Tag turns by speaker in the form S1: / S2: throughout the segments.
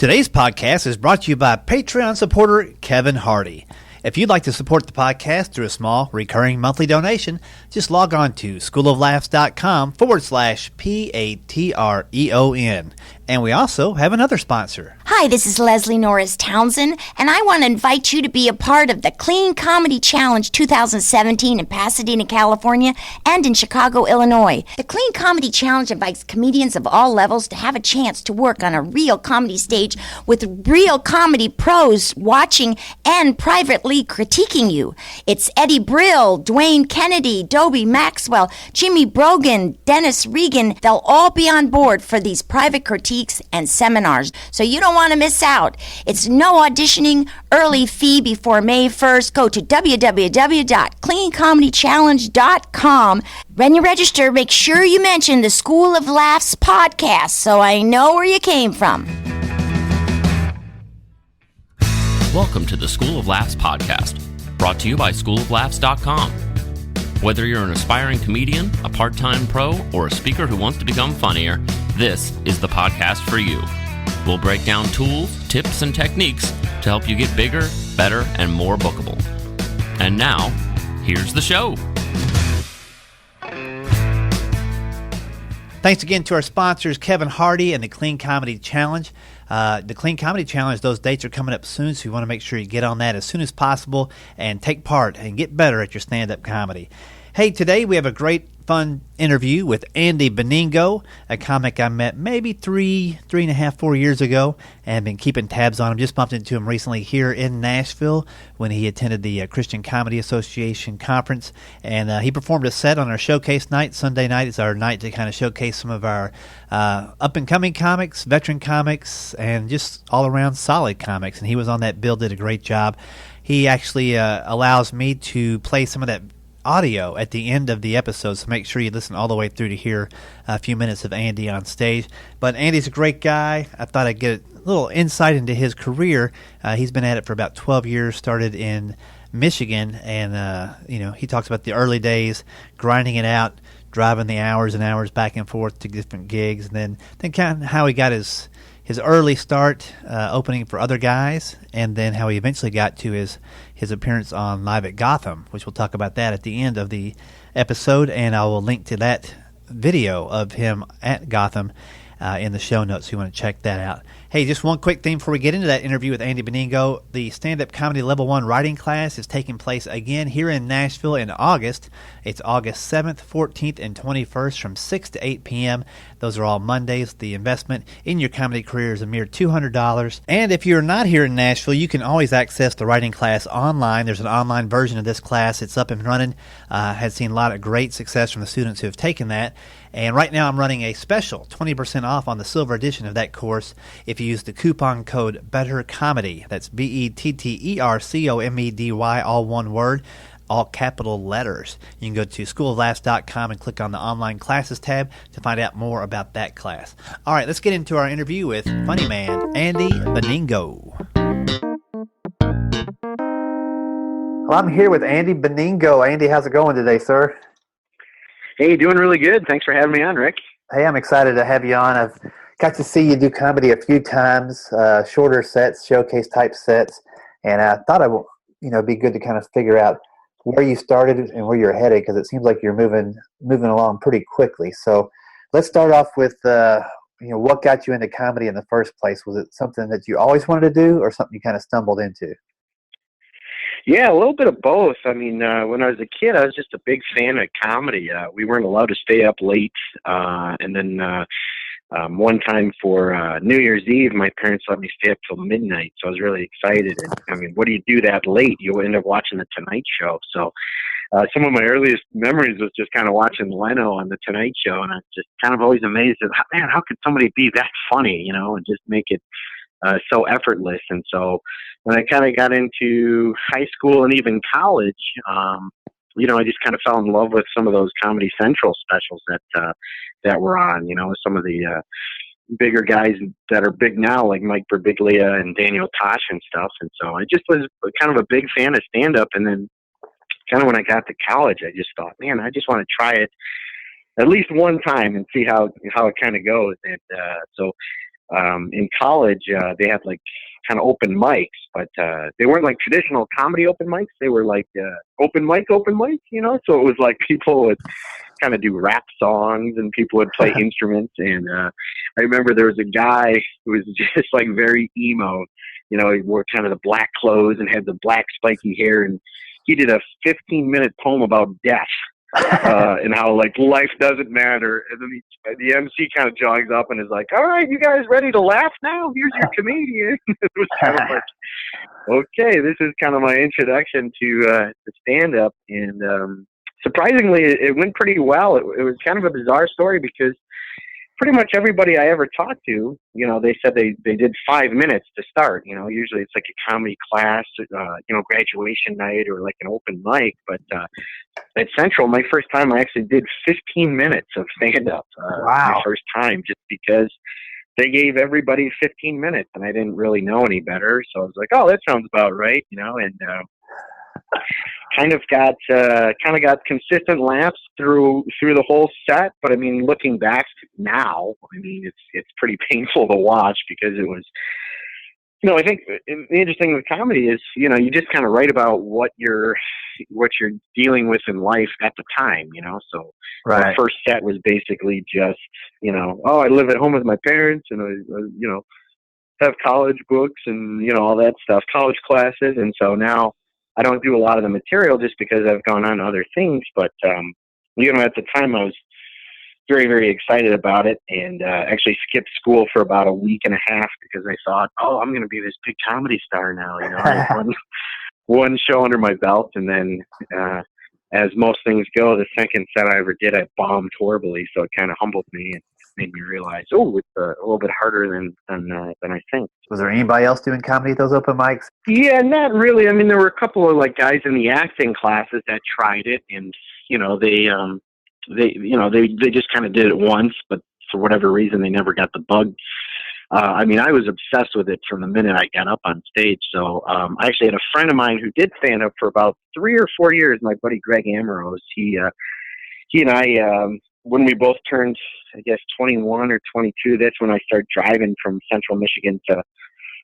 S1: Today's podcast is brought to you by Patreon supporter Kevin Hardy. If you'd like to support the podcast through a small, recurring monthly donation, just log on to schooloflaughs.com/PATREON. And we also have another sponsor.
S2: Hi, this is Leslie Norris Townsend, and I want to invite you to be a part of the Clean Comedy Challenge 2017 in Pasadena, California, and in Chicago, Illinois. The Clean Comedy Challenge invites comedians of all levels to have a chance to work on a real comedy stage with real comedy pros watching and privately critiquing you. It's Eddie Brill, Dwayne Kennedy, Dobie Maxwell, Jimmy Brogan, Dennis Regan. They'll all be on board for these private critiques and seminars, so you don't want to miss out. It's no auditioning, early fee before May 1st. Go to www.cleancomedychallenge.com. When you register, make sure you mention the School of Laughs podcast so I know where you came from.
S3: Welcome to the School of Laughs podcast, brought to you by schooloflaughs.com. Whether you're an aspiring comedian, a part-time pro, or a speaker who wants to become funnier, this is the podcast for you. We'll break down tools, tips, and techniques to help you get bigger, better, and more bookable. And now, here's the show.
S1: Thanks again to our sponsors, Kevin Hardy and the Clean Comedy Challenge. The Clean Comedy Challenge, those dates are coming up soon, so you want to make sure you get on that as soon as possible and take part and get better at your stand-up comedy. Hey, today we have a great, fun interview with Andy Beningo, a comic I met maybe 3.5, 4 years ago, and been keeping tabs on him. Just bumped into him recently here in Nashville when he attended the Christian Comedy Association conference, and he performed a set on our showcase night. Sunday night is our night to kind of showcase some of our up-and-coming comics, veteran comics, and just all-around solid comics, and he was on that bill, did a great job. He actually allows me to play some of that audio at the end of the episode, so make sure you listen all the way through to hear a few minutes of Andy on stage. But Andy's a great guy. I thought I'd get a little insight into his career. He's been at it for about 12 years, started in Michigan, and he talks about the early days, grinding it out, driving the hours and hours back and forth to different gigs, and then kind of how he got his early start opening for other guys, and then how he eventually got to his appearance on Live at Gotham, which we'll talk about that at the end of the episode, and I will link to that video of him at Gotham in the show notes if you want to check that out. Hey, just one quick thing before we get into that interview with Andy Beningo. The Stand-Up Comedy Level 1 writing class is taking place again here in Nashville in August. It's August 7th, 14th, and 21st from 6 to 8 p.m. Those are all Mondays. The investment in your comedy career is a mere $200. And if you're not here in Nashville, you can always access the writing class online. There's an online version of this class. It's up and running. Has seen a lot of great success from the students who have taken that. And right now I'm running a special 20% off on the silver edition of that course if you use the coupon code BETTERCOMEDY. That's BETTERCOMEDY, all one word, all capital letters. You can go to schooloflaughs.com and click on the online classes tab to find out more about that class. All right, let's get into our interview with funny man Andy Beningo. Well, I'm here with Andy Beningo. Andy, how's it going today, sir?
S4: Hey, doing really good. Thanks for having me on, Rick.
S1: Hey, I'm excited to have you on. I've got to see you do comedy a few times, shorter sets, showcase type sets, and I thought it would be good to kind of figure out where you started and where you're headed, because it seems like you're moving along pretty quickly. So let's start off with what got you into comedy in the first place. Was it something that you always wanted to do, or something you kind of stumbled into?
S4: Yeah, a little bit of both. I mean, when I was a kid, I was just a big fan of comedy. We weren't allowed to stay up late, and then one time for New Year's Eve, my parents let me stay up till midnight, so I was really excited. And I mean, what do you do that late? You end up watching The Tonight Show. So some of my earliest memories was just kind of watching Leno on The Tonight Show, and I was just kind of always amazed at, man, how could somebody be that funny, and just make it so effortless. And so when I kind of got into high school and even college, I just kind of fell in love with some of those Comedy Central specials that were on, some of the bigger guys that are big now, like Mike Birbiglia and Daniel Tosh and stuff. And so I just was kind of a big fan of stand-up. And then kind of when I got to college, I just thought, man, I just want to try it at least one time and see how it kind of goes. And so in college, they had like kind of open mics, but they weren't like traditional comedy open mics. They were like open mic, you know. So it was like people would kind of do rap songs and people would play instruments. And I remember there was a guy who was just like very emo. You know, he wore kind of the black clothes and had the black spiky hair, and he did a 15-minute poem about death. And how like life doesn't matter, and then the MC kind of jogs up and is like, "All right, you guys ready to laugh now? Here's your comedian." It was kind of like, okay, this is kind of my introduction to stand up, and surprisingly, it went pretty well. It was kind of a bizarre story because pretty much everybody I ever talked to, you know, they said they did 5 minutes to start. You know, usually it's like a comedy class, you know, graduation night or like an open mic. But at Central, my first time, I actually did 15 minutes of stand-up.
S1: Wow.
S4: My first time, just because they gave everybody 15 minutes, and I didn't really know any better. So I was like, oh, that sounds about right, you know, and kind of got consistent laughs through the whole set. But I mean, looking back now, I mean, it's pretty painful to watch because it was, you know, I think the interesting thing with comedy is, you know, you just kind of write about what you're dealing with in life at the time, you know. So
S1: Right.
S4: My first set was basically just, you know, oh, I live at home with my parents, and I you know, have college books and, you know, all that stuff, college classes. And so now I don't do a lot of the material just because I've gone on to other things. But, you know, at the time I was very, very excited about it, and actually skipped school for about a week and a half because I thought, oh, I'm going to be this big comedy star now. You know, I had one show under my belt, and then as most things go, the second set I ever did, I bombed horribly. So it kind of humbled me and made me realize, oh, it's a little bit harder than I think.
S1: Was there anybody else doing comedy at those open mics?
S4: Yeah, not really. I mean, there were a couple of like guys in the acting classes that tried it, and you know, they just kind of did it once, but for whatever reason, they never got the bug. I mean, I was obsessed with it from the minute I got up on stage. So I actually had a friend of mine who did stand up for about 3 or 4 years. My buddy Greg Amorose. He and I, when we both turned, I guess, 21 or 22, that's when I started driving from Central Michigan to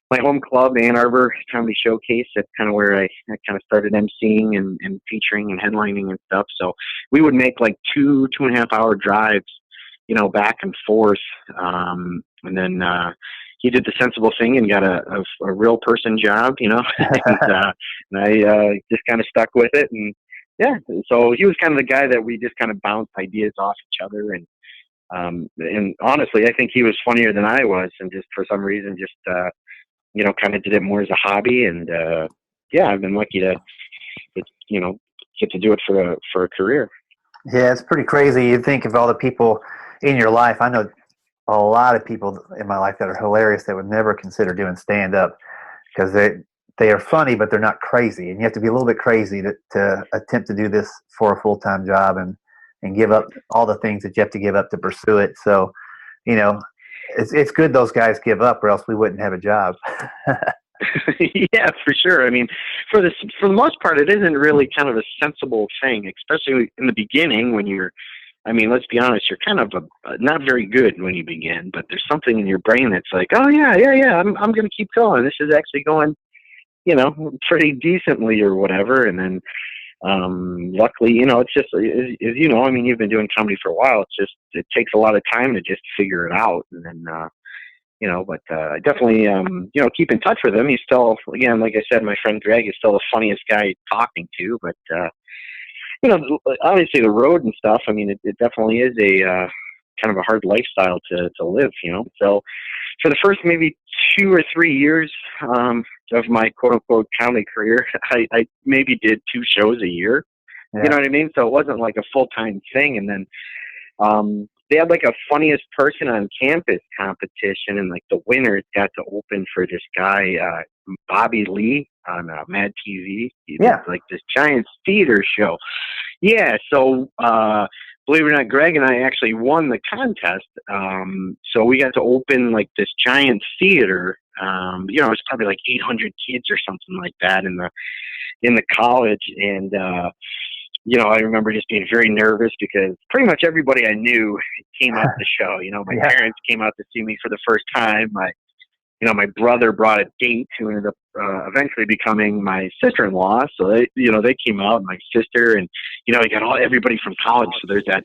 S4: my home club, Ann Arbor Comedy Showcase. That's kind of where I kind of started emceeing and featuring and headlining and stuff. So we would make like 2.5 hour drives, you know, back and forth. And then he did the sensible thing and got a real person job, you know, and I just kind of stuck with it. And yeah, so he was kind of the guy that we just kind of bounced ideas off each other. And honestly, I think he was funnier than I was. And just for some reason, just, you know, kind of did it more as a hobby. And yeah, I've been lucky to, you know, get to do it for a career.
S1: Yeah, it's pretty crazy. You think of all the people in your life. I know a lot of people in my life that are hilarious that would never consider doing stand-up because they are funny, but they're not crazy. And you have to be a little bit crazy to attempt to do this for a full-time job and give up all the things that you have to give up to pursue it. So, you know, it's good those guys give up, or else we wouldn't have a job.
S4: Yeah, for sure. I mean, for the most part, it isn't really kind of a sensible thing, especially in the beginning when you're, I mean, let's be honest, you're kind of not very good when you begin, but there's something in your brain that's like, oh yeah, I'm going to keep going. This is actually going, you know, pretty decently or whatever. And then, luckily, you know, it's just, as you know, I mean, you've been doing comedy for a while. It takes a lot of time to just figure it out. And then, you know, but I definitely, you know, keep in touch with him. He's still, again, like I said, my friend Greg is still the funniest guy talking to, but, you know, obviously the road and stuff, I mean, it definitely is a kind of a hard lifestyle to live, you know. So for the first maybe 2 or 3 years of my quote-unquote comedy career, I maybe did 2 shows a year. Yeah. You know what I mean? So it wasn't like a full-time thing. And then they had like a funniest person on campus competition, and like the winners got to open for this guy, Bobby Lee on Mad TV. He did like this giant theater show. Yeah. So, believe it or not, Greg and I actually won the contest. So we got to open like this giant theater. You know, it was probably like 800 kids or something like that in the college. And, I remember just being very nervous because pretty much everybody I knew came out to the show. My parents came out to see me for the first time. My brother brought a date who ended up eventually becoming my sister-in-law. So they came out, and my sister, and you got everybody from college. So there's that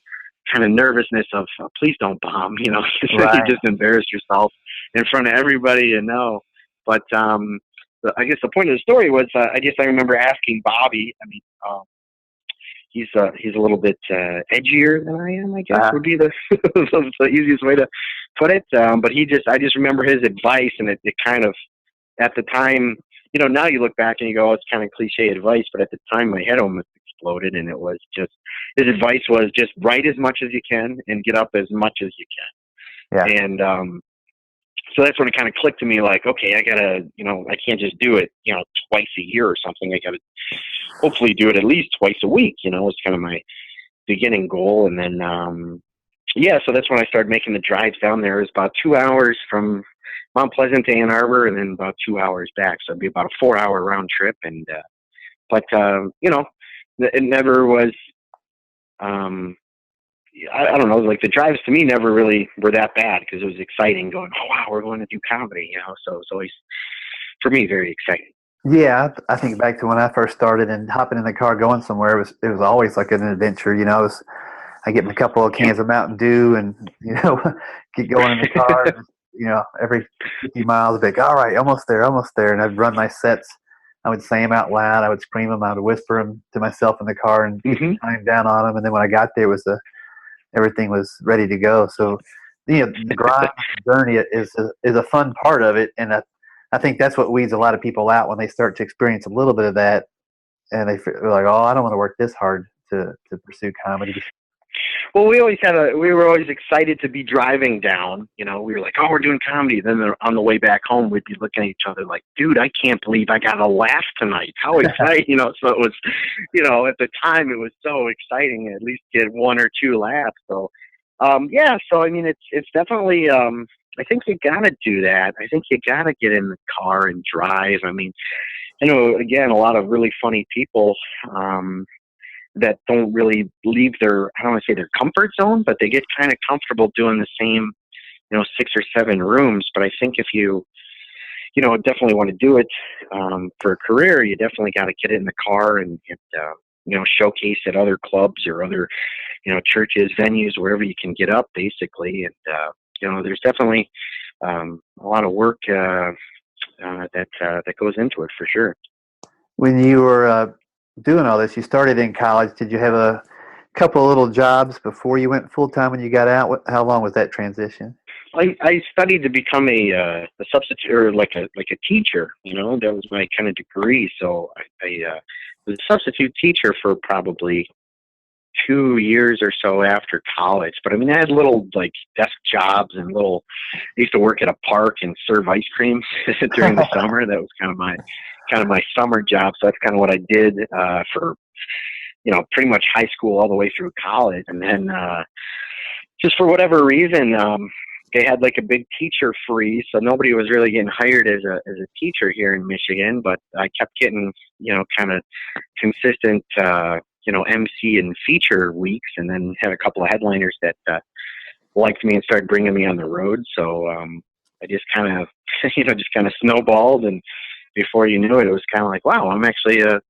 S4: kind of nervousness of please don't bomb.
S1: Right.
S4: You just embarrass yourself in front of everybody you know. But I guess the point of the story was I remember asking Bobby. He's a little bit edgier than I am, I guess would be the easiest way to put it. But I just remember his advice, and it kind of, at the time, now you look back and you go, oh, it's kind of cliche advice, but at the time my head almost exploded, and it was just, his advice was just write as much as you can and get up as much as you can. Yeah. And so that's when it kind of clicked to me, like, okay, I gotta, I can't just do it, twice a year or something. I gotta hopefully do it at least twice a week, it's kind of my beginning goal. And then, so that's when I started making the drives down there. It was about 2 hours from Mount Pleasant to Ann Arbor, and then about 2 hours back. So it'd be about a 4-hour round trip. And, it never was, I don't know, like the drives to me never really were that bad because it was exciting going, oh, wow, we're going to do comedy, so it's always, for me, very exciting.
S1: Yeah, I think back to when I first started and hopping in the car going somewhere, it was always like an adventure, I get a couple of cans of Mountain Dew and, get going in the car, and, every 50 miles, I'd be like, all right, almost there. And I'd run my sets. I would say them out loud. I would scream them. I would whisper them to myself in the car and time down on them. And then when I got there, everything was ready to go. So, the grind journey is a fun part of it. And I think that's what weeds a lot of people out when they start to experience a little bit of that. And they're like, oh, I don't want to work this hard to pursue comedy.
S4: Well, we were always excited to be driving down. We were like, oh, we're doing comedy. Then on the way back home, we'd be looking at each other like, dude, I can't believe I got a laugh tonight. How exciting, So it was, at the time it was so exciting to at least get 1 or 2 laughs. So, so I mean, it's definitely, I think you gotta do that. I think you gotta get in the car and drive. I mean, again, a lot of really funny people, that don't really leave their, I don't want to say their comfort zone, but they get kind of comfortable doing the same, 6 or 7 rooms. But I think if you, definitely want to do it for a career, you definitely got to get in the car and showcase at other clubs or other, churches, venues, wherever you can get up, basically. And, there's definitely a lot of work that goes into it, for sure.
S1: When you were doing all this, you started in college. Did you have a couple of little jobs before you went full-time when you got out? How long was that transition?
S4: I studied to become a substitute, or like a teacher. That was my kind of degree. So I was a substitute teacher for probably 2 years or so after college. But I mean, I had little like desk jobs and I used to work at a park and serve ice cream during the summer. That was kind of my summer job. So that's kind of what I did for, pretty much high school all the way through college. And then just for whatever reason, they had like a big teacher freeze. So nobody was really getting hired as a teacher here in Michigan, but I kept getting, kind of consistent, MC and feature weeks, and then had a couple of headliners that liked me and started bringing me on the road. So I just kind of, just kind of snowballed, and before you knew it, it was kind of like, wow, I'm actually a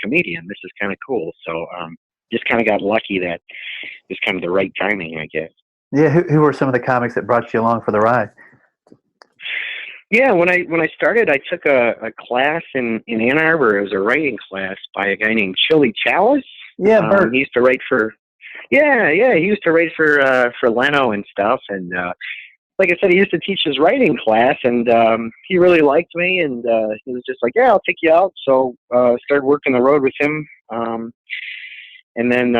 S4: comedian. This is kind of cool. So just kind of got lucky that it's kind of the right timing, I guess.
S1: Yeah, who were some of the comics that brought you along for the ride?
S4: Yeah, when I started, I took a class in Ann Arbor. It was a writing class by a guy named Challis.
S1: Yeah, Bert.
S4: He used to write for, he used to write for Leno and stuff. And like I said, he used to teach his writing class, and he really liked me, and he was just like, yeah, I'll take you out. So started working the road with him. And then,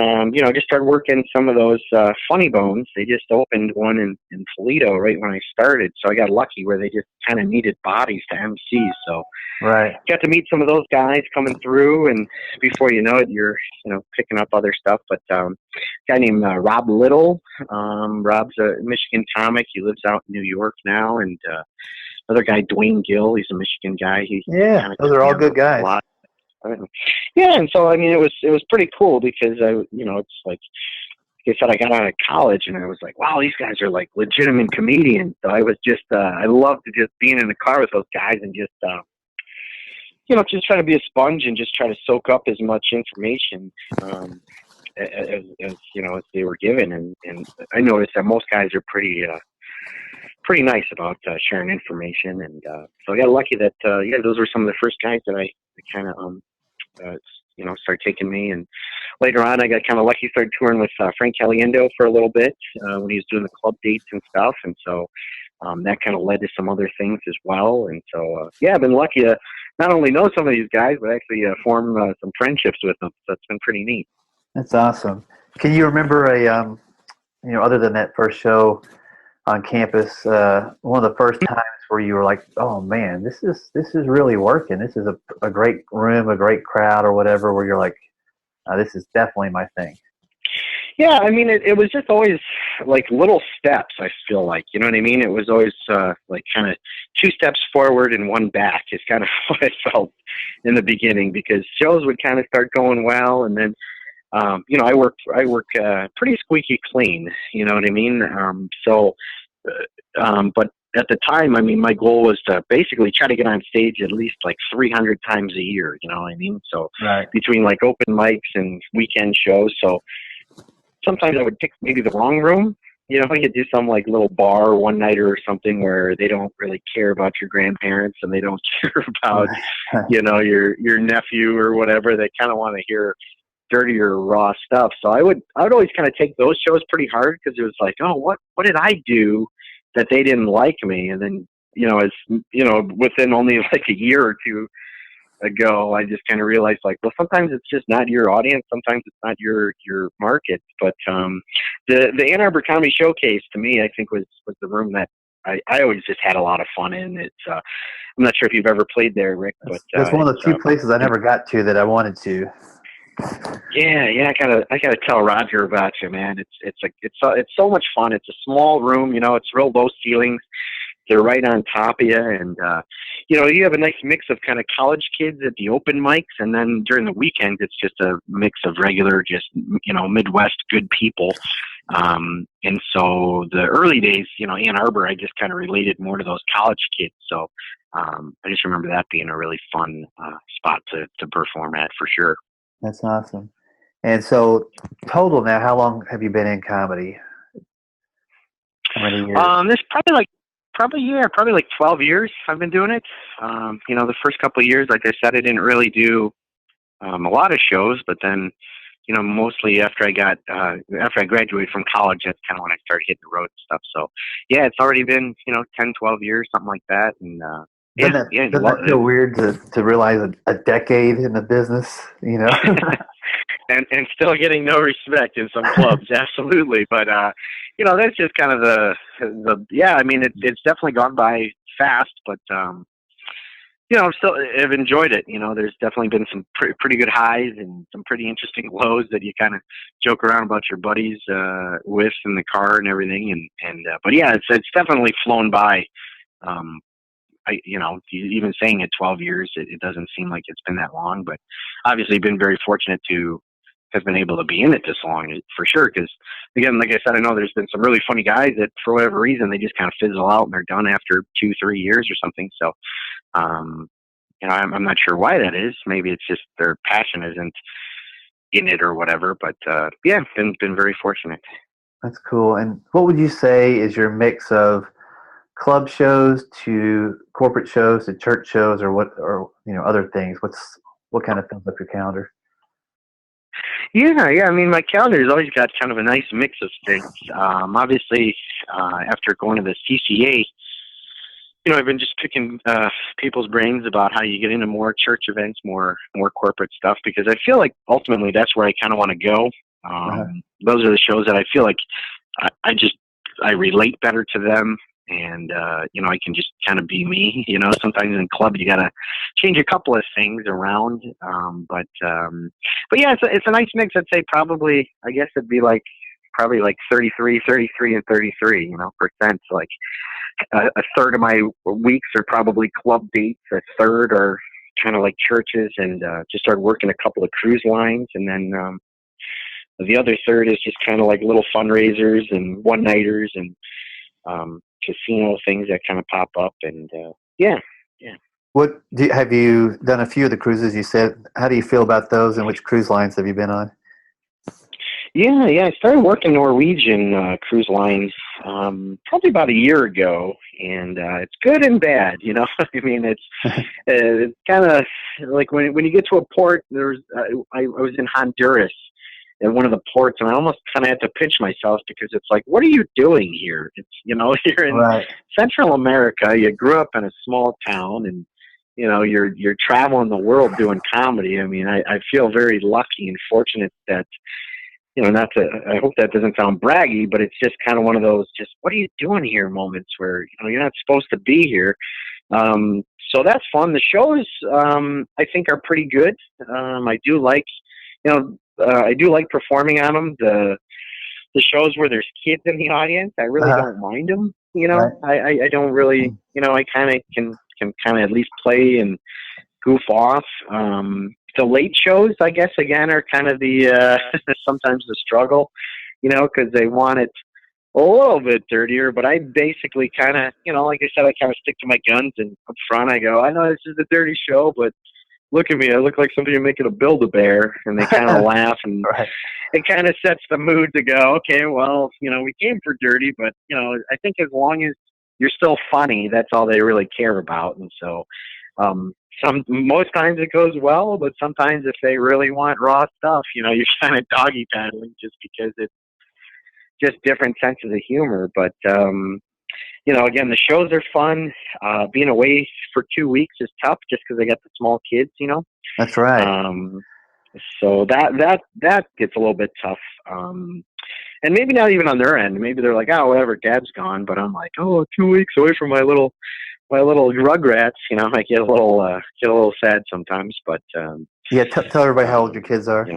S4: just started working some of those Funny Bones. They just opened one in Toledo right when I started. So I got lucky where they just kind of needed bodies to MC. So
S1: right,
S4: got to meet some of those guys coming through. And before you know it, you're, picking up other stuff. But a guy named Rob Little. Rob's a Michigan comic. He lives out in New York now. And another guy, Dwayne Gill. He's a Michigan guy.
S1: Those are all good guys.
S4: Yeah, and so I mean, it was pretty cool because it's like I said, I got out of college and I was like, wow, these guys are like legitimate comedians. So I was just, I loved just being in the car with those guys and just, just try to be a sponge and just try to soak up as much information as they were given. And I noticed that most guys are pretty nice about sharing information. And so I got lucky that, those were some of the first guys that I kind of, started taking me. And later on, I got kind of lucky, started touring with Frank Calliendo for a little bit when he was doing the club dates and stuff. And so that kind of led to some other things as well. And so, I've been lucky to not only know some of these guys, but actually form some friendships with them. So it's been pretty neat.
S1: That's awesome. Can you remember other than that first show on campus, one of the first times where you were like, oh man, this is really working. This is a great room, a great crowd or whatever, where you're like, this is definitely my thing.
S4: Yeah, I mean, it was just always like little steps, I feel like, you know what I mean? It was always like kind of 2 steps forward and 1 back is kind of what I felt in the beginning, because shows would kind of start going well. And then, I work pretty squeaky clean, you know what I mean? But at the time, I mean, my goal was to basically try to get on stage at least like 300 times a year, you know what I mean? So
S1: right.
S4: Between like open mics and weekend shows. So sometimes I would pick maybe the wrong room. You do some like little bar one-nighter or something where they don't really care about your grandparents and they don't care about, your nephew or whatever. They kind of want to hear dirtier, raw stuff. So I would always kind of take those shows pretty hard, because it was like, oh, what did I do that they didn't like me? And then, within only like a year or 2 ago, I just kind of realized, like, well, sometimes it's just not your audience, sometimes it's not your market. But the Ann Arbor Comedy Showcase, to me, I think was the room that I always just had a lot of fun in. It's I'm not sure if you've ever played there, Rick, but
S1: it's one of the few places I never got to that I wanted to.
S4: Yeah, I gotta tell Roger about you, man. It's so much fun. It's a small room, it's real low ceilings. They're right on top of you, and you have a nice mix of kind of college kids at the open mics, and then during the weekends, it's just a mix of regular, just Midwest good people. And so the early days, Ann Arbor, I just kind of related more to those college kids. So I just remember that being a really fun spot to perform at, for sure.
S1: That's awesome. And so, total now, how long have you been in comedy? How many years?
S4: This probably like 12 years I've been doing it. The first couple of years, like I said, I didn't really do a lot of shows, but then, mostly after I graduated from college, that's kind of when I started hitting the road and stuff. So yeah, it's already been, 10, 12 years, something like that. And,
S1: doesn't that feel weird to realize a decade in the business,
S4: and still getting no respect in some clubs, absolutely. But that's just kind of I mean, it's definitely gone by fast, but still I've enjoyed it. There's definitely been some pretty good highs and some pretty interesting lows that you kind of joke around about your buddies with in the car and everything. But yeah, it's definitely flown by. Even saying it 12 years, it doesn't seem like it's been that long, but obviously been very fortunate to have been able to be in it this long, for sure. Because again, like I said, I know there's been some really funny guys that for whatever reason, they just kind of fizzle out and they're done after 2-3 years or something. So, I'm not sure why that is. Maybe it's just their passion isn't in it or whatever, but been very fortunate.
S1: That's cool. And what would you say is your mix of club shows to corporate shows to church shows, or other things? What kind of fills up your calendar?
S4: Yeah. I mean, my calendar's always got kind of a nice mix of things. Obviously, after going to the CCA, I've been just picking people's brains about how you get into more church events, more corporate stuff, because I feel like ultimately that's where I kind of want to go. Those are the shows that I feel like I relate better to them. And, I can just kind of be me, sometimes in club, you got to change a couple of things around. But yeah, it's a nice mix. I'd say probably, I guess it'd be probably 33 and 33, percent. Like a third of my weeks are probably club dates. A third are, kind of like churches, and just started working a couple of cruise lines. And then the other third is just kind of like little fundraisers and one-nighters and casino things that kind of pop up. And yeah.
S1: Have you done a few of the cruises you said? How do you feel about those, and which cruise lines have you been on?
S4: Yeah. I started working Norwegian cruise lines probably about a year ago, and it's good and bad. I mean, it's kind of like when you get to a port. I was in Honduras at one of the ports, and I almost kind of had to pinch myself because it's like, what are you doing here? It's you're in Central America. You grew up in a small town, and you're traveling the world doing comedy. I mean, I feel very lucky and fortunate that. I hope that doesn't sound braggy, but it's just kind of one of those just, what are you doing here moments where, you're not supposed to be here. So that's fun. The shows, I think are pretty good. I do like performing on them. The shows where there's kids in the audience, I really don't mind them. Right. I don't really, I kind of can kind of at least play and goof off. The late shows, I guess, again, are kind of the sometimes the struggle, because they want it a little bit dirtier. But I basically kind of, like I said, I kind of stick to my guns, and up front I go, I know this is a dirty show, but look at me, I look like somebody making a Build-A-Bear, and they kind of laugh, and it kind of sets the mood to go, okay, well, we came for dirty, but I think as long as you're still funny, that's all they really care about, and so. Most times it goes well, but sometimes if they really want raw stuff, you're kind of doggy paddling just because it's just different senses of humor. But, again, the shows are fun. Being away for 2 weeks is tough just because I got the small kids,
S1: That's right.
S4: So that gets a little bit tough. And maybe not even on their end. Maybe they're like, oh, whatever, Dad's gone. But I'm like, 2 weeks away from my little rugrats, I get a little sad sometimes, but
S1: tell everybody how old your kids are.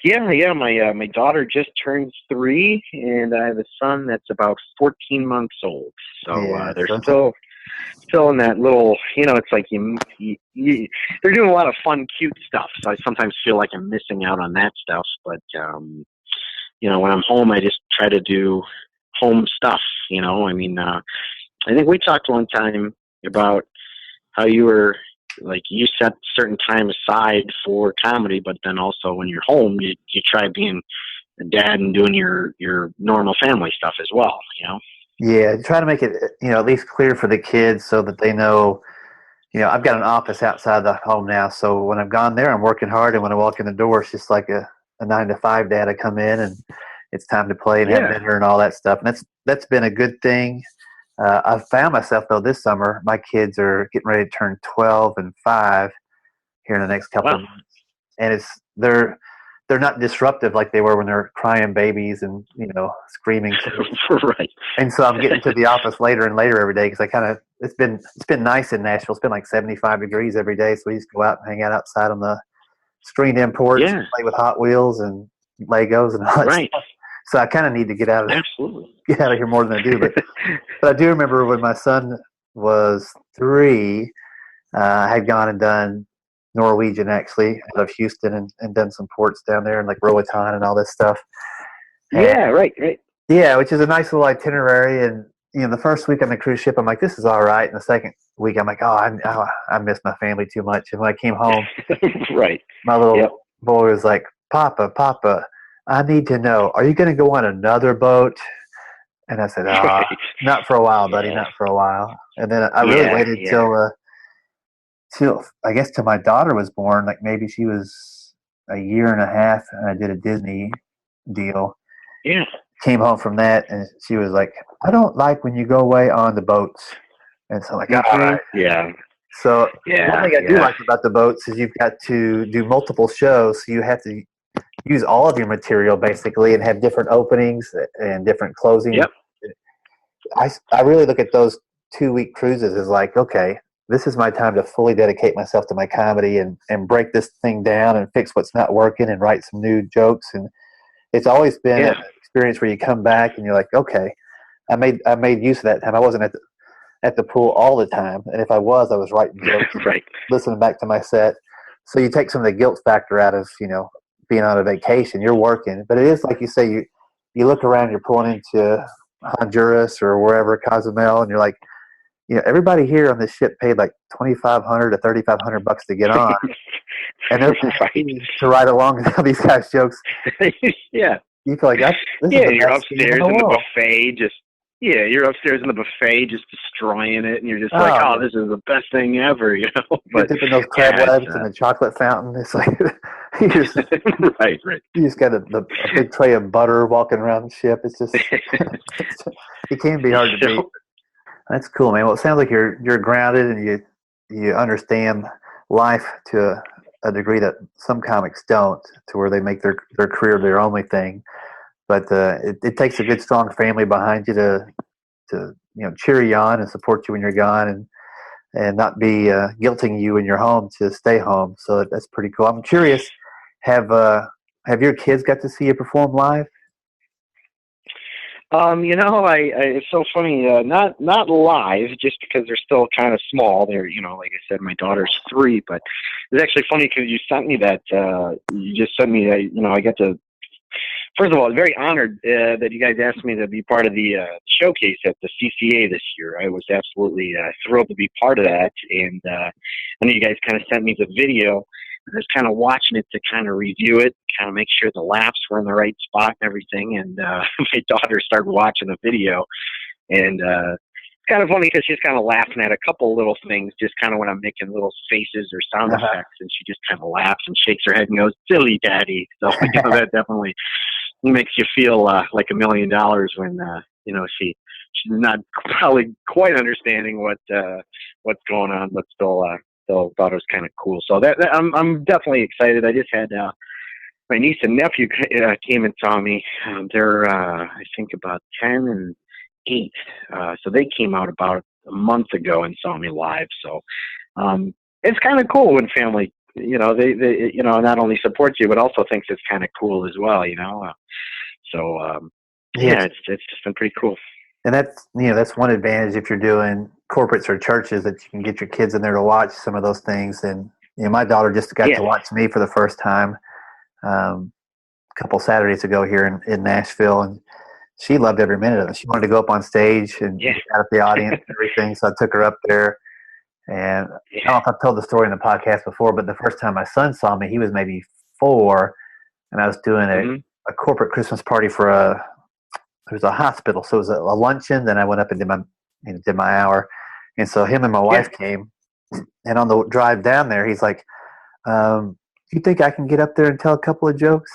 S4: Yeah. My daughter just turned 3, and I have a son that's about 14 months old. So they're still in that little, it's like they're doing a lot of fun, cute stuff. So I sometimes feel like I'm missing out on that stuff. But when I'm home, I just try to do home stuff. I think we talked one time about how you were like, you set certain time aside for comedy, but then also when you're home, you try being a dad and doing your normal family stuff as well,
S1: Yeah, try to make it, at least clear for the kids so that they know, I've got an office outside the home now, so when I've gone there, I'm working hard, and when I walk in the door, it's just like a 9-to-5 dad. I come in, and it's time to play and have dinner and all that stuff, and that's been a good thing. I've found myself, though, this summer, my kids are getting ready to turn 12 and 5 here in the next couple of months. And they're not disruptive like they were when they're crying babies and, screaming.
S4: Right.
S1: And so I'm getting to the office later and later every day because it's been nice in Nashville. It's been like 75 degrees every day. So we just go out and hang out outside on the screened-in porch and play with Hot Wheels and Legos and all that stuff. So I kind of need to get out of here more than I do. But I do remember when my son was 3, I had gone and done Norwegian, actually, out of Houston, and done some ports down there and like Roatan and all this stuff.
S4: Right.
S1: Yeah, which is a nice little itinerary. And, the first week on the cruise ship, I'm like, this is all right. And the second week, I'm like, I miss my family too much. And when I came home, my little boy was like, Papa, I need to know, are you going to go on another boat? And I said, not for a while, buddy, not for a while. And then I really waited till I guess till my daughter was born, like maybe she was a year and a half, and I did a Disney deal.
S4: Yeah.
S1: Came home from that, and she was like, I don't like when you go away on the boats. And so I'm like, all right.
S4: Yeah.
S1: So one thing I do like about the boats is you've got to do multiple shows, so you have to use all of your material basically and have different openings and different closings.
S4: Yep.
S1: I really look at those 2-week cruises as like, okay, this is my time to fully dedicate myself to my comedy and break this thing down and fix what's not working and write some new jokes. And it's always been an experience where you come back and you're like, okay, I made use of that time. I wasn't at the pool all the time. And if I was writing jokes,
S4: Right.
S1: listening back to my set. So you take some of the guilt factor out of, being on a vacation. You're working. But it is like you say, you look around, you're pulling into Honduras or wherever, Cozumel, and you're like, everybody here on this ship paid like $2,500 to $3,500 to get on. And they're paying to ride along and tell these guys jokes.
S4: Yeah.
S1: You feel like this
S4: yeah,
S1: is the
S4: you're
S1: best
S4: upstairs
S1: thing
S4: in the
S1: world.
S4: buffet, you're upstairs in the buffet just destroying it, and you're just like, oh, this is the best thing ever,
S1: But dipping those crab legs in the chocolate fountain. It's like you just
S4: right.
S1: You just got a big tray of butter walking around the ship. It's just it can be hard to beat. That's cool, man. Well, it sounds like you're grounded and you understand life to a degree that some comics don't, to where they make their career their only thing. But it takes a good, strong family behind you to cheer you on and support you when you're gone, and not be guilting you when you're home to stay home. So that's pretty cool. I'm curious, have your kids got to see you perform live?
S4: It's so funny. Not live, just because they're still kind of small. They're, like I said, my daughter's 3. But it's actually funny because you sent me that. You just sent me that. I get to. First of all, I'm very honored that you guys asked me to be part of the showcase at the CCA this year. I was absolutely thrilled to be part of that, and I know you guys kind of sent me the video. I was kind of watching it to kind of review it, kind of make sure the laughs were in the right spot and everything. And my daughter started watching the video, and it's kind of funny because she's kind of laughing at a couple little things, just kind of when I'm making little faces or sound effects, and she just kind of laughs and shakes her head and goes, "Silly daddy." So that definitely makes you feel like $1 million when she's not probably quite understanding what's going on, but still thought it was kind of cool. So that I'm definitely excited. I just had my niece and nephew came and saw me. They're I think about 10 and 8. So they came out about a month ago and saw me live. So it's kind of cool when family, they not only support you but also thinks it's kind of cool as well. It's just been pretty cool.
S1: And that's one advantage if you're doing corporates or churches, that you can get your kids in there to watch some of those things. And my daughter just got to watch me for the first time a couple Saturdays ago here in Nashville, and she loved every minute of it. She wanted to go up on stage and get out of the audience and everything. So I took her up there, and I don't know if I've told the story in the podcast before, but the first time my son saw me, he was maybe 4, and I was doing a corporate Christmas party for it was a hospital. So it was a luncheon. Then I went up and did my hour. And so him and my wife came, and on the drive down there, he's like, do you think I can get up there and tell a couple of jokes?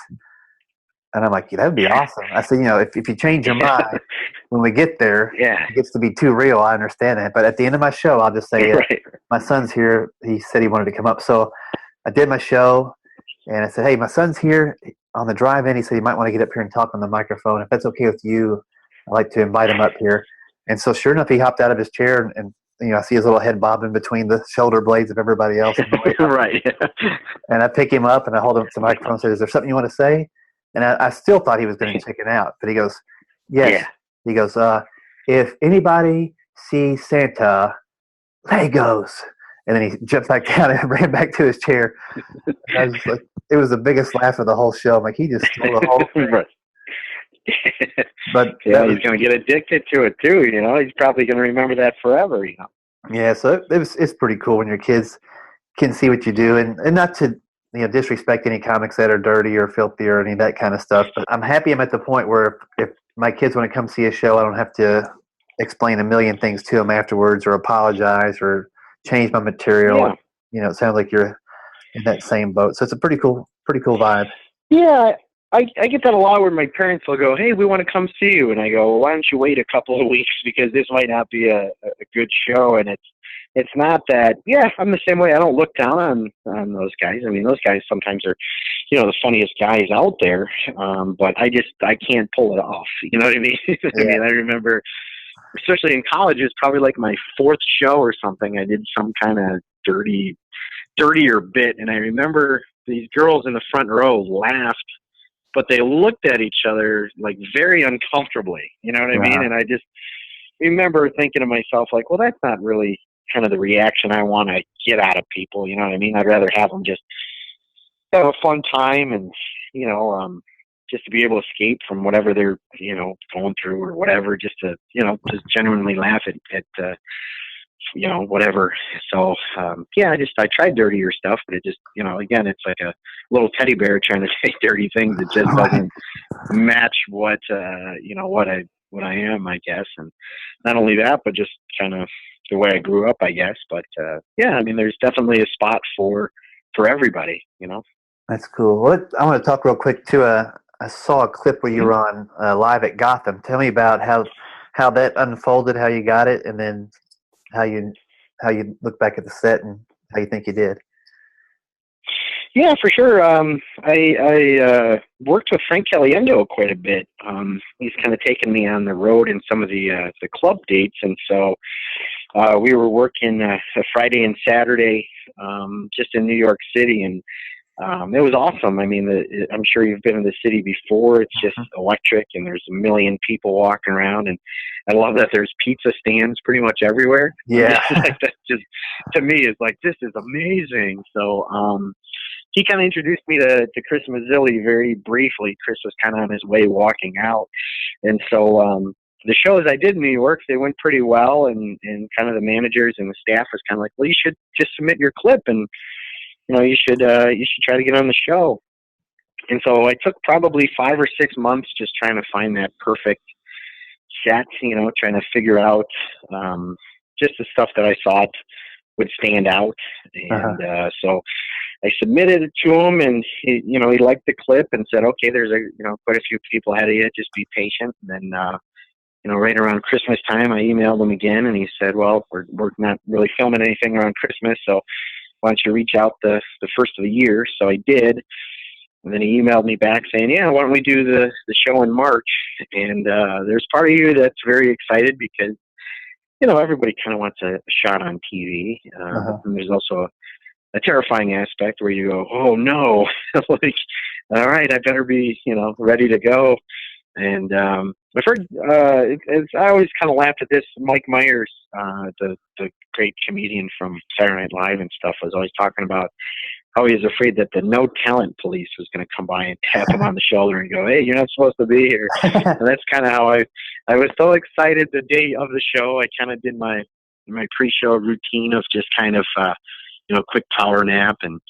S1: And I'm like, that would be awesome. I said, if you change your mind when we get there, it gets to be too real. I understand that. But at the end of my show, I'll just say, my son's here. He said he wanted to come up. So I did my show, and I said, hey, my son's here. On the drive-in, he said he might want to get up here and talk on the microphone. If that's okay with you, I'd like to invite him up here. And so sure enough, he hopped out of his chair, and I see his little head bobbing between the shoulder blades of everybody else.
S4: Right.
S1: And I pick him up, and I hold him to the microphone and say, is there something you want to say? And I still thought he was going to chicken out. But he goes, yes. Yeah. He goes, if anybody sees Santa, Legos. And then he jumped back down and ran back to his chair. And I was like, it was the biggest laugh of the whole show. I'm like, he just stole the whole thing.
S4: Right. But he's going to get addicted to it too. He's probably going to remember that forever.
S1: Yeah, so it's pretty cool when your kids can see what you do, and not to disrespect any comics that are dirty or filthy or any of that kind of stuff. But I'm happy I'm at the point where if my kids want to come see a show, I don't have to explain a million things to them afterwards or apologize or change my material. Yeah. It sounds like you're in that same boat. So it's a pretty cool vibe.
S4: Yeah, I get that a lot where my parents will go, hey, we want to come see you. And I go, well, why don't you wait a couple of weeks, because this might not be a good show. And it's not that, I'm the same way. I don't look down on those guys. I mean, those guys sometimes are, the funniest guys out there. But I can't pull it off. You know what I mean? I mean, I remember, especially in college, it was probably like my 4th show or something. I did some kind of dirtier bit. And I remember these girls in the front row laughed, but they looked at each other like very uncomfortably. You know what I mean? And I just, remember thinking to myself, like, well, that's not really kind of the reaction I want to get out of people. You know what I mean? I'd rather have them just have a fun time and, just to be able to escape from whatever they're, going through or whatever, just to, just genuinely laugh at whatever. So, I tried dirtier stuff, but it just, again, it's like a little teddy bear trying to say dirty things. It just doesn't match what I am, I guess. And not only that, but just kind of the way I grew up, I guess. But, there's definitely a spot for everybody,
S1: That's cool. Well, I want to talk real quick too. I saw a clip where you were on live at Gotham. Tell me about how that unfolded, how you got it, and then how you look back at the set and how you think you did.
S4: Yeah, for sure. I worked with Frank Calliendo quite a bit. He's kind of taken me on the road in some of the club dates, and so we were working a Friday and Saturday just in New York City, and it was awesome. I mean, I'm sure you've been in the city before. It's just electric, and there's a million people walking around, and I love that there's pizza stands pretty much everywhere.
S1: Yeah,
S4: like that just to me is like, this is amazing. So he kind of introduced me to Chris Mazzilli very briefly. Chris was kind of on his way walking out, and so the shows I did in New York, they went pretty well, and kind of the managers and the staff was kind of like, well, you should just submit your clip and you should try to get on the show. And so I took probably 5 or 6 months just trying to find that perfect set, trying to figure out just the stuff that I thought would stand out. And so I submitted it to him, and he liked the clip and said, okay, there's quite a few people ahead of you, just be patient. And then right around Christmas time, I emailed him again, and he said, well, we're not really filming anything around Christmas, so why don't you reach out the first of the year? So I did. And then he emailed me back saying, yeah, why don't we do the show in March? And there's part of you that's very excited because, everybody kind of wants a shot on TV. And there's also a terrifying aspect where you go, oh, no. Like, all right, I better be, ready to go. And I've heard, I always kind of laughed at this. Mike Myers, the great comedian from Saturday Night Live and stuff, was always talking about how he was afraid that the no talent police was going to come by and tap him on the shoulder and go, hey, you're not supposed to be here. And that's kind of how I was so excited the day of the show. I kind of did my pre-show routine of just kind of, quick power nap and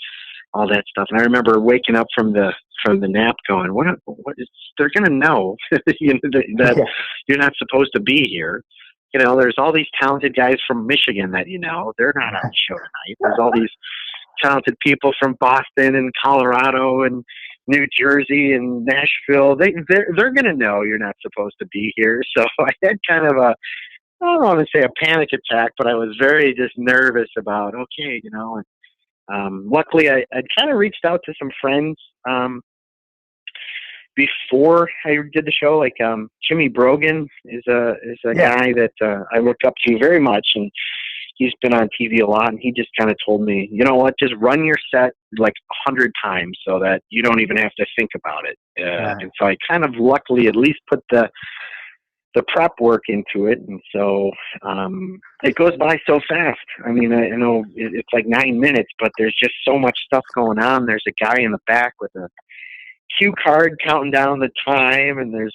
S4: all that stuff. And I remember waking up from the nap going, what is, they're going to know, that you're not supposed to be here. There's all these talented guys from Michigan that, they're not on the show tonight. There's all these talented people from Boston and Colorado and New Jersey and Nashville. They're going to know you're not supposed to be here. So I had kind of I don't want to say a panic attack, but I was very just nervous about, okay, and luckily I'd kind of reached out to some friends before I did the show, like Jimmy Brogan is a guy that I look up to very much, and he's been on TV a lot, and he just kind of told me, you know what, just run your set like 100 times so that you don't even have to think about it. And so I kind of luckily at least put the prep work into it, and so it goes by so fast. I mean, I know it's like 9 minutes, but there's just so much stuff going on. There's a guy in the back with a cue card counting down the time, and there's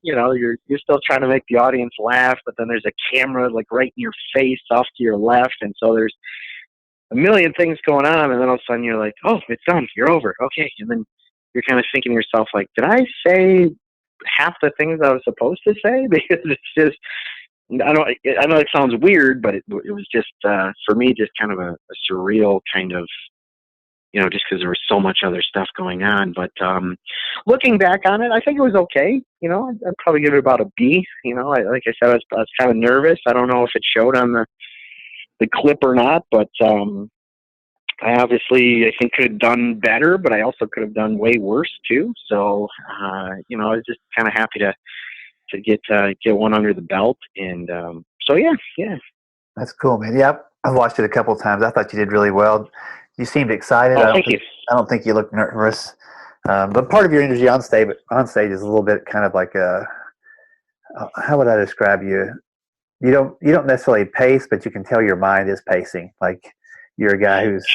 S4: you're still trying to make the audience laugh, but then there's a camera like right in your face off to your left, and so there's a million things going on, and then all of a sudden you're like, oh, it's done, you're over, okay. And then you're kind of thinking to yourself, like, did I say half the things I was supposed to say? Because it's just, I know it sounds weird, but it was just for me just kind of a surreal kind of, just because there was so much other stuff going on. But looking back on it, I think it was okay. I'd probably give it about a B. Like I said, I was kind of nervous. I don't know if it showed on the clip or not, but I obviously, I think, could have done better, but I also could have done way worse too. So, I was just kind of happy to get one under the belt. And so, yeah.
S1: That's cool, man. Yeah, I've watched it a couple of times. I thought you did really well. You seemed excited.
S4: Oh, thank you.
S1: I don't think you looked nervous. But part of your energy on stage is a little bit kind of like how would I describe you? you don't necessarily pace, but you can tell your mind is pacing. Like you're a guy who's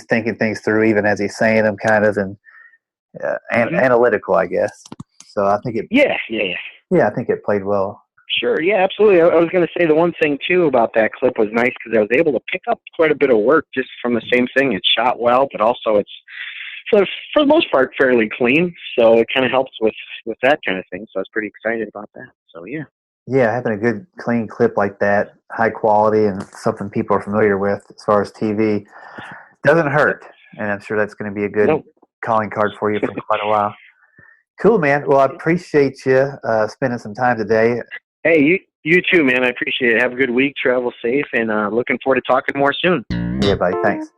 S1: thinking things through even as he's saying them, kind of, and analytical, I guess. So I think I think it played well.
S4: Sure, yeah, absolutely. I was going to say the one thing, too, about that clip was nice because I was able to pick up quite a bit of work just from the same thing. It's shot well, but also it's, for the most part, fairly clean. So it kind of helps with that kind of thing. So I was pretty excited about that. So, yeah.
S1: Yeah, having a good, clean clip like that, high quality, and something people are familiar with as far as TV, doesn't hurt. And I'm sure that's going to be a good calling card for you for quite a while. Cool, man. Well, I appreciate you spending some time today.
S4: Hey, you too, man. I appreciate it. Have a good week. Travel safe, and looking forward to talking more soon.
S1: Yeah, buddy. Thanks.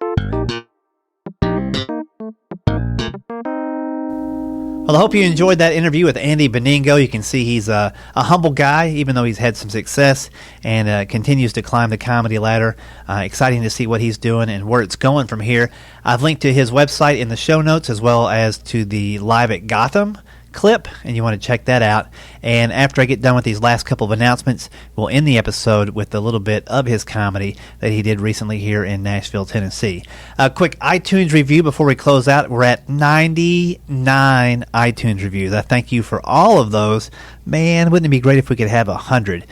S1: Well, I hope you enjoyed that interview with Andy Beningo. You can see he's a humble guy, even though he's had some success and continues to climb the comedy ladder. Exciting to see what he's doing and where it's going from here. I've linked to his website in the show notes as well as to the Live at Gotham clip, and you want to check that out. And after I get done with these last couple of announcements, we'll end the episode with a little bit of his comedy that he did recently here in Nashville, Tennessee. A quick iTunes review before we close out. We're at 99 iTunes reviews. I thank you for all of those. Man, wouldn't it be great if we could have 100?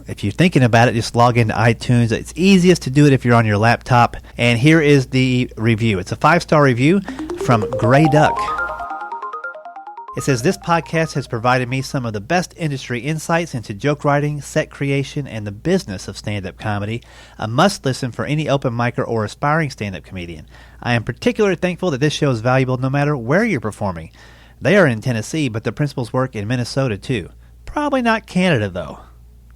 S1: If you're thinking about it, just log into iTunes. It's easiest to do it if you're on your laptop. And here is the review. It's a 5-star review from Gray Duck. It says, this podcast has provided me some of the best industry insights into joke writing, set creation, and the business of stand-up comedy. A must-listen for any open micer or aspiring stand-up comedian. I am particularly thankful that this show is valuable no matter where you're performing. They are in Tennessee, but the principals work in Minnesota too. Probably not Canada, though.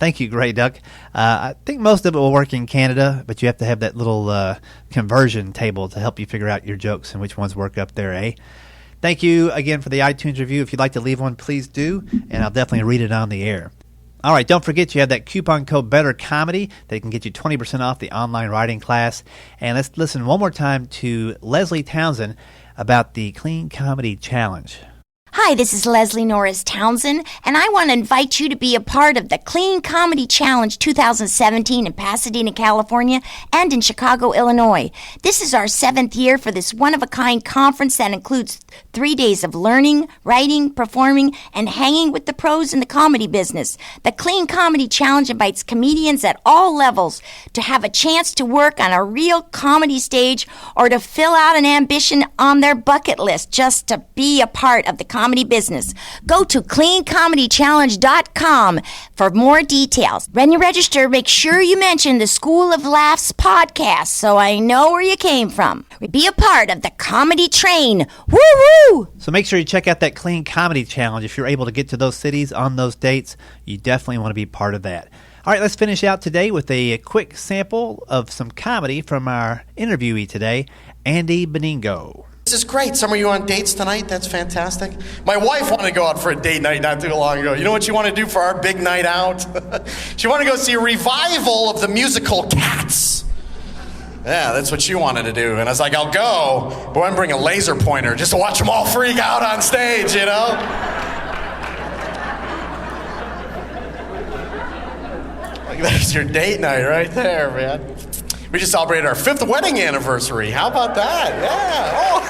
S1: Thank you, Gray Duck. I think most of it will work in Canada, but you have to have that little conversion table to help you figure out your jokes and which ones work up there, eh? Thank you again for the iTunes review. If you'd like to leave one, please do, and I'll definitely read it on the air. All right, don't forget you have that coupon code BETTERCOMEDY that can get you 20% off the online writing class. And let's listen one more time to Leslie Townsend about the Clean Comedy Challenge.
S2: Hi, this is Leslie Norris Townsend, and I want to invite you to be a part of the Clean Comedy Challenge 2017 in Pasadena, California, and in Chicago, Illinois. This is our 7th year for this one-of-a-kind conference that includes 3 days of learning, writing, performing, and hanging with the pros in the comedy business. The Clean Comedy Challenge invites comedians at all levels to have a chance to work on a real comedy stage or to fill out an ambition on their bucket list just to be a part of the comedy business. Go to cleancomedychallenge.com for more details. When you register, make sure you mention the School of Laughs podcast so I know where you came from. Be a part of the comedy train. Woo-woo!
S1: So make sure you check out that Clean Comedy Challenge. If you're able to get to those cities on those dates, you definitely want to be part of that. All right, let's finish out today with a quick sample of some comedy from our interviewee today, Andy Beningo.
S5: This is great. Some of you on dates tonight? That's fantastic. My wife wanted to go out for a date night not too long ago. You know what she wanted to do for our big night out? She wanted to go see a revival of the musical Cats. Yeah, that's what she wanted to do. And I was like, I'll go, but I'm bring a laser pointer just to watch them all freak out on stage, you know? Like, there's your date night right there, man. We just celebrated our 5th wedding anniversary. How about that? Yeah. Oh,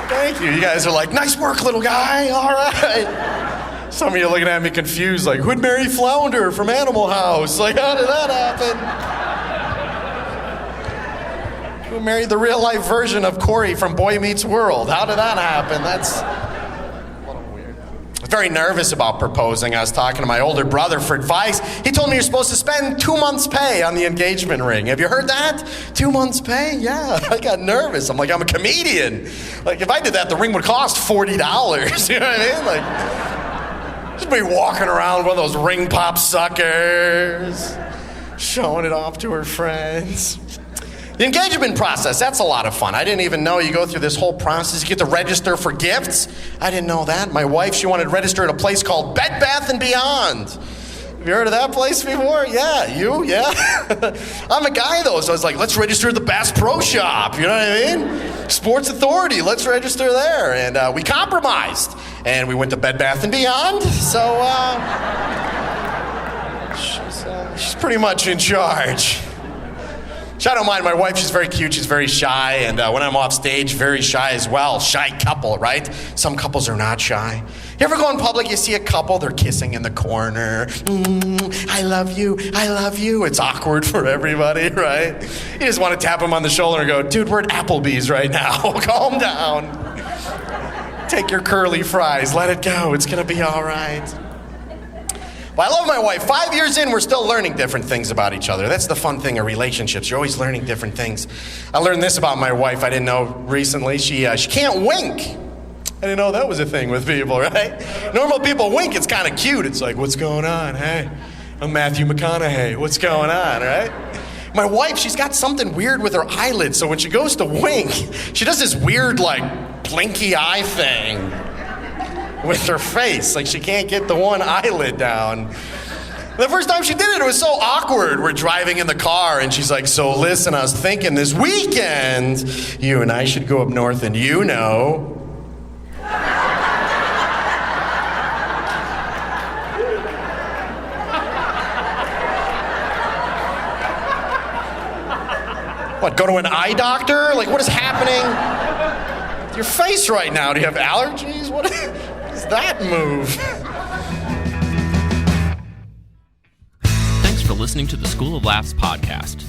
S5: thank you. You guys are like, nice work, little guy. All right. Some of you are looking at me confused, like, who'd marry Flounder from Animal House? Like, how did that happen? Who married the real-life version of Corey from Boy Meets World? How did that happen? That's very nervous about proposing. I was talking to my older brother for advice. He told me you're supposed to spend 2 months' pay on the engagement ring. Have you heard that? 2 months' pay? Yeah. I got nervous. I'm like, I'm a comedian. Like, if I did that, the ring would cost $40. You know what I mean? Like, just be walking around one of those ring pop suckers, showing it off to her friends. The engagement process, that's a lot of fun. I didn't even know you go through this whole process. You get to register for gifts. I didn't know that. My wife, she wanted to register at a place called Bed Bath & Beyond. Have you heard of that place before? Yeah, you? Yeah? I'm a guy, though, so I was like, let's register at the Bass Pro Shop. You know what I mean? Sports Authority, let's register there. And we compromised. And we went to Bed Bath & Beyond. So, She's pretty much in charge. I don't mind my wife. She's very cute. She's very shy. And when I'm off stage, very shy as well. Shy couple, right? Some couples are not shy. You ever go in public, you see a couple, they're kissing in the corner. I love you. I love you. It's awkward for everybody, right? You just want to tap them on the shoulder and go, dude, we're at Applebee's right now. Calm down. Take your curly fries. Let it go. It's going to be all right. Well, I love my wife. 5 years in, we're still learning different things about each other. That's the fun thing of relationships. You're always learning different things. I learned this about my wife I didn't know recently. She can't wink. I didn't know that was a thing with people, right? Normal people wink. It's kind of cute. It's like, what's going on? Hey, I'm Matthew McConaughey. What's going on, right? My wife, she's got something weird with her eyelids. So when she goes to wink, she does this weird, like, blinky eye thing with her face. Like, she can't get the one eyelid down. The first time she did it, it was so awkward. We're driving in the car, and she's like, so listen, I was thinking this weekend, you and I should go up north and What, go to an eye doctor? Like, what is happening with your face right now? Do you have allergies? What is that move?
S3: Thanks for listening to the School of Laughs podcast.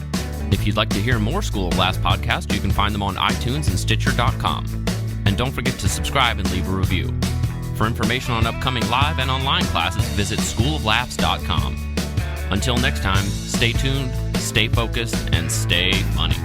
S3: If you'd like to hear more School of Laughs podcasts, you can find them on iTunes and Stitcher.com. And don't forget to subscribe and leave a review. For information on upcoming live and online classes, visit schooloflaughs.com. Until next time, stay tuned, stay focused, and stay funny.